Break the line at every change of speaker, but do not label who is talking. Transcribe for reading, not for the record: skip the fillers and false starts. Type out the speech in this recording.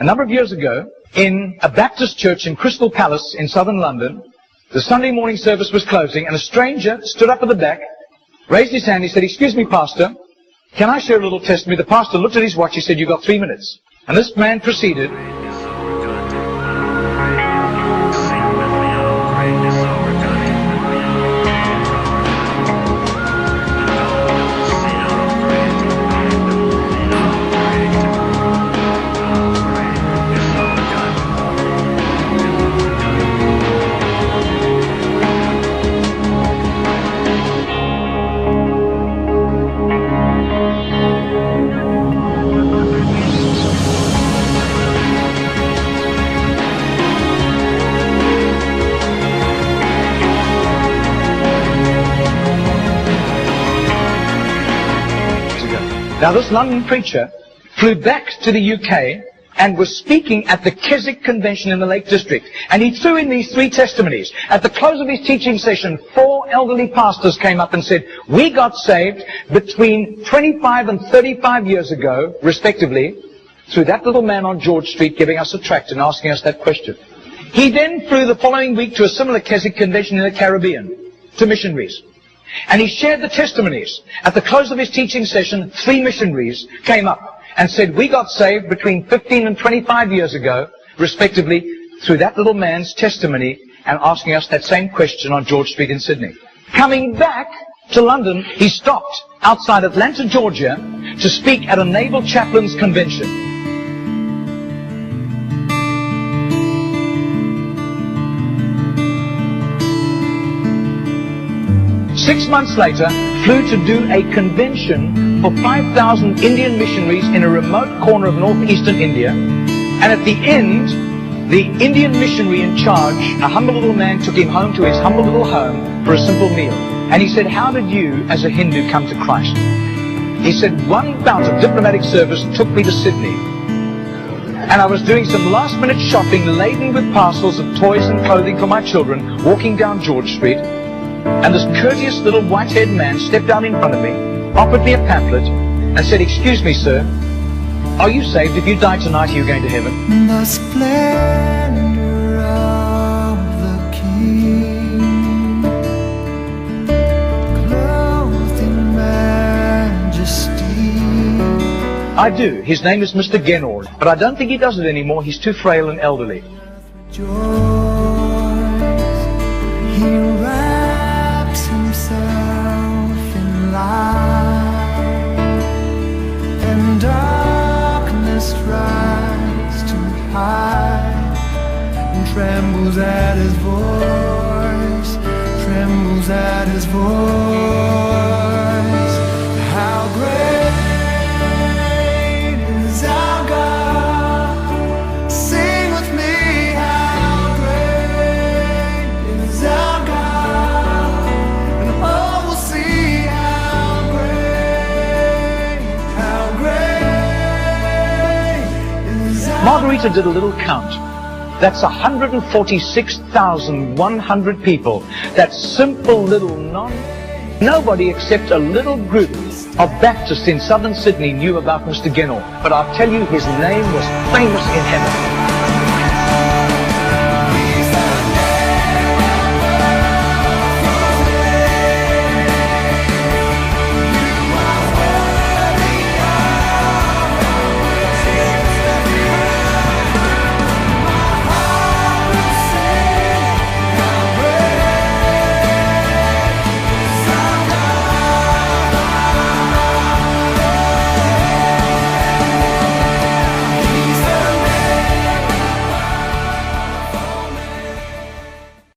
number of years ago, in a Baptist church in Crystal Palace in southern London, the Sunday morning service was closing, and a stranger stood up at the back, raised his hand, he said, "Excuse me, Pastor, can I share a little testimony?" The pastor looked at his watch, he said, "You've got 3 minutes." And this man proceeded. Now this London preacher flew back to the UK and was speaking at the Keswick Convention in the Lake District. And he threw in these 3 testimonies. At the close of his teaching session, 4 elderly pastors came up and said, "We got saved between 25 and 35 years ago, respectively, through that little man on George Street giving us a tract and asking us that question." He then flew the following week to a similar Keswick Convention in the Caribbean, to missionaries. And he shared the testimonies. At the close of his teaching session, 3 missionaries came up and said, "We got saved between 15 and 25 years ago, respectively, through that little man's testimony," and asking us that same question on George Street in Sydney. Coming back to London, he stopped outside Atlanta, Georgia, to speak at a naval chaplains convention. 6 months later, flew to do a convention for 5,000 Indian missionaries in a remote corner of northeastern India. And at the end, the Indian missionary in charge, a humble little man, took him home to his humble little home for a simple meal. And he said, "How did you, as a Hindu, come to Christ?" He said, "One bout of diplomatic service took me to Sydney. And I was doing some last-minute shopping laden with parcels of toys and clothing for my children, walking down George Street. And this courteous little white-haired man stepped down in front of me, offered me a pamphlet, and said, 'Excuse me, sir, are you saved? If you die tonight, are you going to heaven?'"
The splendor of the King, clothed in majesty.
I do. His name is Mr. Genor, but I don't think he does it anymore. He's too frail and elderly.
Rejoice, he wraps himself in light, and darkness tries to hide, and trembles at his voice, trembles at his voice. How great is our God? Sing with me, how great is our God? And all will see how great is our God.
Margarita did a little count. That's 146,100 people. That simple little nobody except a little group of Baptists in southern Sydney knew about Mr. Genor. But I'll tell you, his name was famous in heaven.